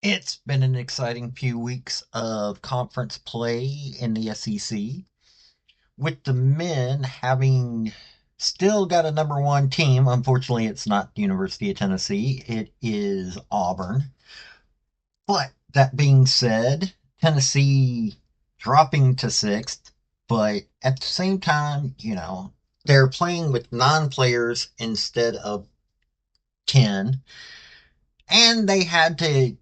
It's been an exciting few weeks of conference play in the SEC, with the men having still got a number one team. Unfortunately, it's not the University of Tennessee, it is Auburn. But that being said, Tennessee dropping to sixth, but at the same time, they're playing with non-players instead of 10, and they had to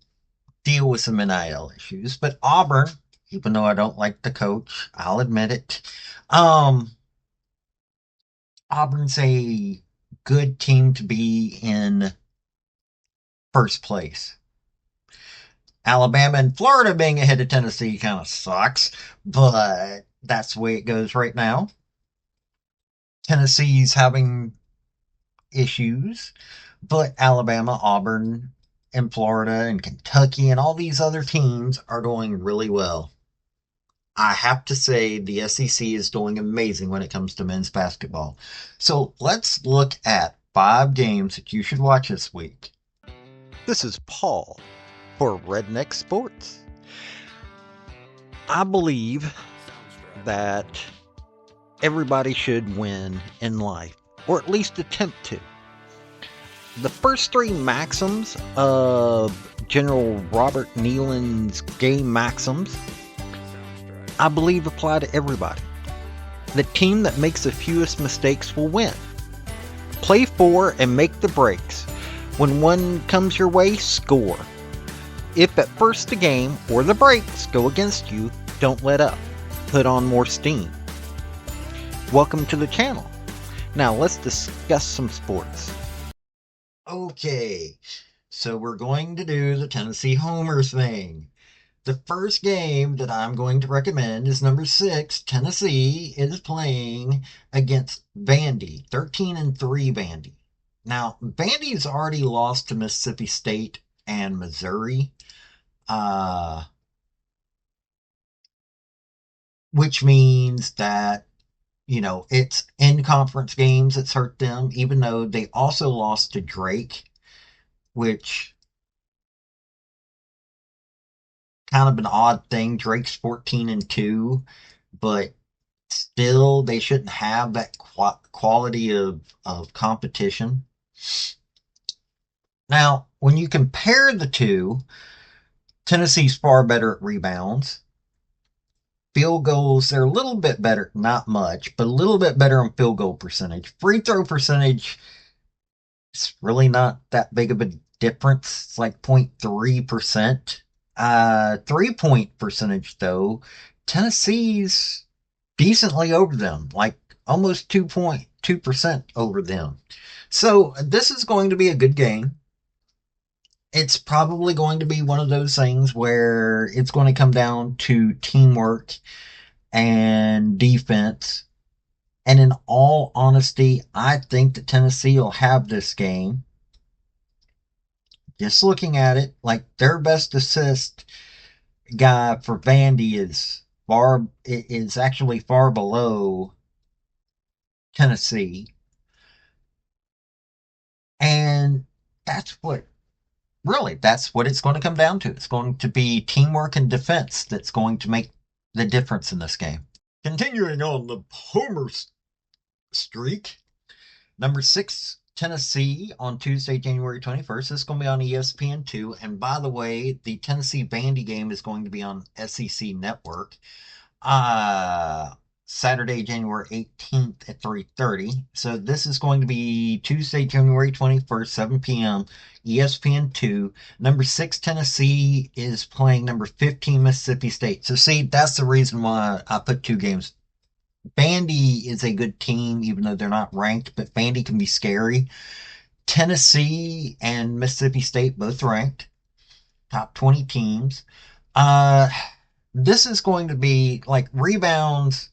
deal with some NIL issues. But Auburn, even though I don't like the coach, I'll admit it. Um, Auburn's a good team to be in first place. Alabama and Florida being ahead of Tennessee kind of sucks, but that's the way it goes right now. Tennessee's having issues, but Alabama, Auburn, and Florida and Kentucky and all these other teams are doing really well. I have to say the SEC is doing amazing when it comes to men's basketball. So let's look at 5 games that you should watch this week. This is Paul for Redneck Sports. I believe that everybody should win in life, or at least attempt to. The first 3 maxims of General Robert Nealon's game maxims, I believe apply to everybody. The team that makes the fewest mistakes will win. Play for and make the breaks. When one comes your way, score. If at first the game or the breaks go against you, don't let up. Put on more steam. Welcome to the channel. Now let's discuss some sports. Okay, so we're going to do the Tennessee Homers thing. The first game that I'm going to recommend is number 6. Tennessee is playing against Vandy, 13-3 Vandy. Now, Vandy's already lost to Mississippi State and Missouri, uh, which means that, it's in conference games that's hurt them, even though they also lost to Drake, which kind of an odd thing. Drake's 14-2, but still they shouldn't have that quality of competition. Now, when you compare the two, Tennessee's far better at rebounds. Field goals, they're a little bit better, not much, but a little bit better on field goal percentage. Free throw percentage, it's really not that big of a difference. It's like 0.3%. 3-point percentage, though, Tennessee's decently over them, like almost 2.2% over them. So this is going to be a good game. It's probably going to be one of those things where it's going to come down to teamwork and defense. And in all honesty, I think that Tennessee will have this game. Just looking at it, like their best assist guy for Vandy is actually far below Tennessee. And that's what that's what it's going to come down to. It's going to be teamwork and defense that's going to make the difference in this game. Continuing on the Homer streak, number 6, Tennessee on Tuesday, January 21st. This is going to be on ESPN2. And by the way, the Tennessee Vandy game is going to be on SEC Network. Saturday, January 18th at 3:30. So this is going to be Tuesday, January 21st, 7 p.m. ESPN2. Number 6 Tennessee is playing number 15 Mississippi State. So see, that's the reason why I put 2 games. Vandy is a good team, even though they're not ranked, but Vandy can be scary. Tennessee and Mississippi State both ranked, top 20 teams. Uh, this is going to be like rebounds,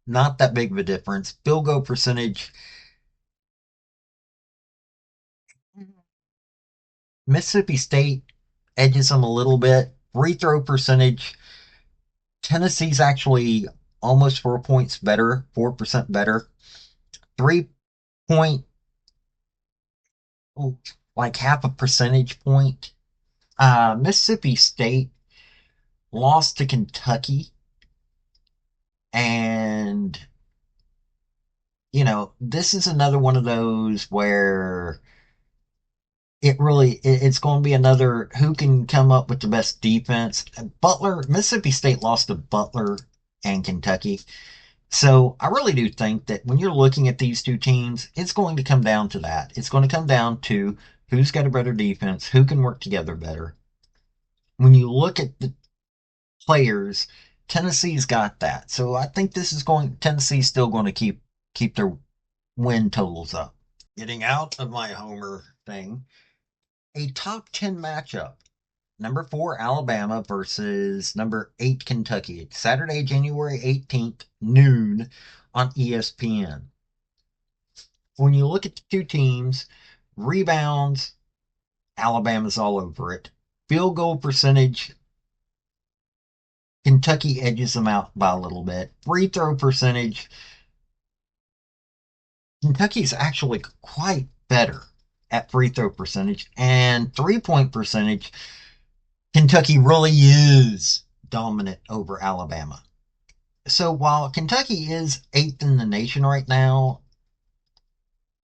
not that big of a difference. Field goal percentage, Mississippi State edges them a little bit. Free throw percentage, Tennessee's actually almost 4 points better, 4% better. 3 point, like half a percentage point Mississippi State lost to Kentucky, and this is another one of those where it's going to be another who can come up with the best defense. Mississippi State lost to Butler and Kentucky. So I really do think that when you're looking at these two teams, it's going to come down to that. It's going to come down to who's got a better defense, who can work together better. When you look at the players, Tennessee's got that. So I think Tennessee's still going to keep their win totals up. Getting out of my homer thing, a top 10 matchup. Number 4 Alabama versus number 8 Kentucky. It's Saturday, January 18th, noon on ESPN. When you look at the two teams, rebounds, Alabama's all over it. Field goal percentage, Kentucky edges them out by a little bit. Free throw percentage, Kentucky's actually quite better at free throw percentage. And 3-point percentage, Kentucky really is dominant over Alabama. So while Kentucky is 8th in the nation right now,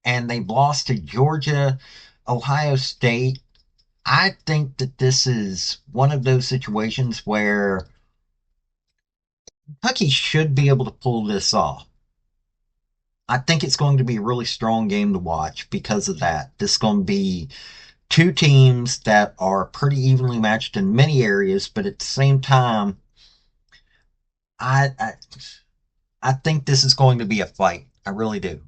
and they've lost to Georgia, Ohio State, I think that this is one of those situations where Kentucky should be able to pull this off. I think it's going to be a really strong game to watch because of that. This is going to be two teams that are pretty evenly matched in many areas, but at the same time, I I, I think this is going to be a fight. I really do.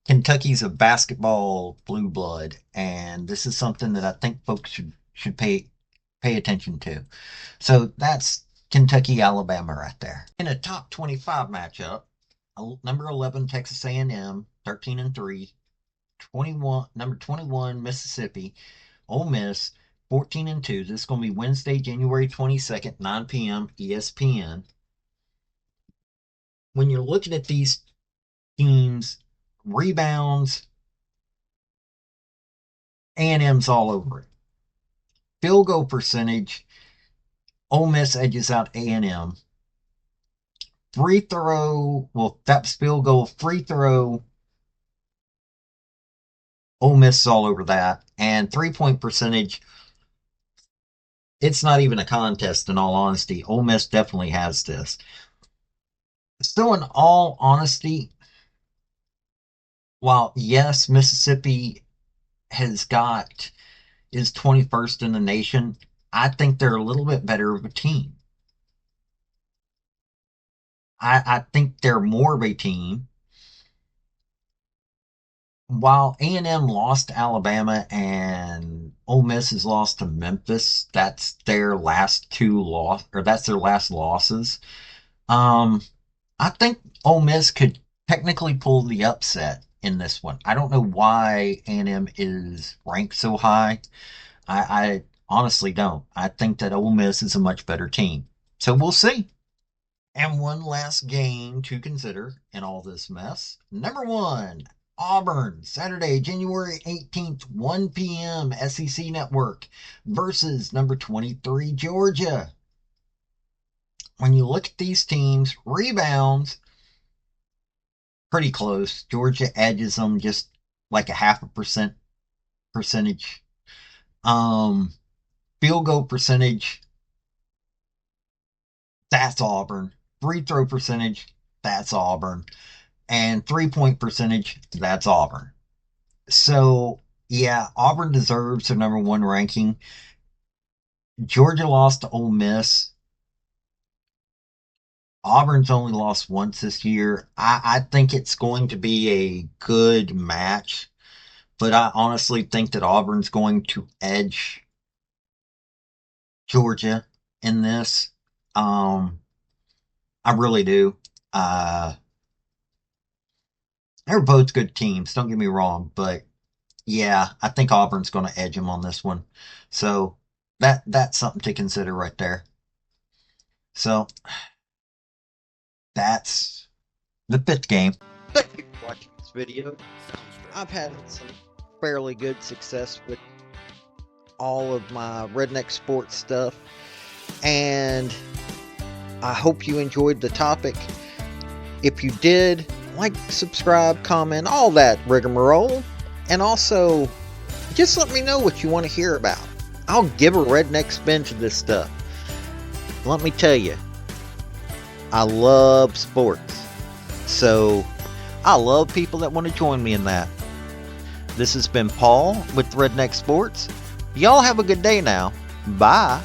Kentucky's a basketball blue blood, and this is something that I think folks should pay attention to. So that's Kentucky Alabama right there. In a top 25 matchup, number 11 Texas A&M 13-3, 21 number 21 Mississippi, Ole Miss 14-2. This is going to be Wednesday, January 22nd, 9 p.m. ESPN. When you're looking at these teams, rebounds, A&M's all over it. Field goal percentage, Ole Miss edges out A&M. Free throw, well, that's field goal. Free throw, Ole Miss is all over that. And 3-point percentage, it's not even a contest in all honesty. Ole Miss definitely has this. So in all honesty, while yes, Mississippi has got is 21st in the nation, I think they're a little bit better of a team. I think they're more of a team. While A&M lost to Alabama and Ole Miss has lost to Memphis, that's their last losses. Um, I think Ole Miss could technically pull the upset in this one. I don't know why A&M is ranked so high. I honestly don't. I think that Ole Miss is a much better team. So we'll see. And one last game to consider in all this mess. Number 1, Auburn, Saturday, January 18th, 1 p.m. SEC Network versus number 23, Georgia. When you look at these teams, rebounds, pretty close. Georgia edges them just like a half a percentage. Um, Field goal percentage, that's Auburn. Free throw percentage, that's Auburn. And 3-point percentage, that's Auburn. So, yeah, Auburn deserves their number 1 ranking. Georgia lost to Ole Miss. Auburn's only lost once this year. I think it's going to be a good match, but I honestly think that Auburn's going to edge Georgia in this. I really do. Uh, they're both good teams, don't get me wrong, but yeah, I think Auburn's going to edge them on this one. So that's something to consider right there. So that's the 5th game. Thank you for watching this video. I've had some fairly good success with all of my Redneck Sports stuff. And I hope you enjoyed the topic. If you did, like, subscribe, comment, all that rigmarole. And also, just let me know what you want to hear about. I'll give a redneck spin to this stuff. Let me tell you, I love sports. So, I love people that want to join me in that. This has been Paul with Redneck Sports. Y'all have a good day now. Bye.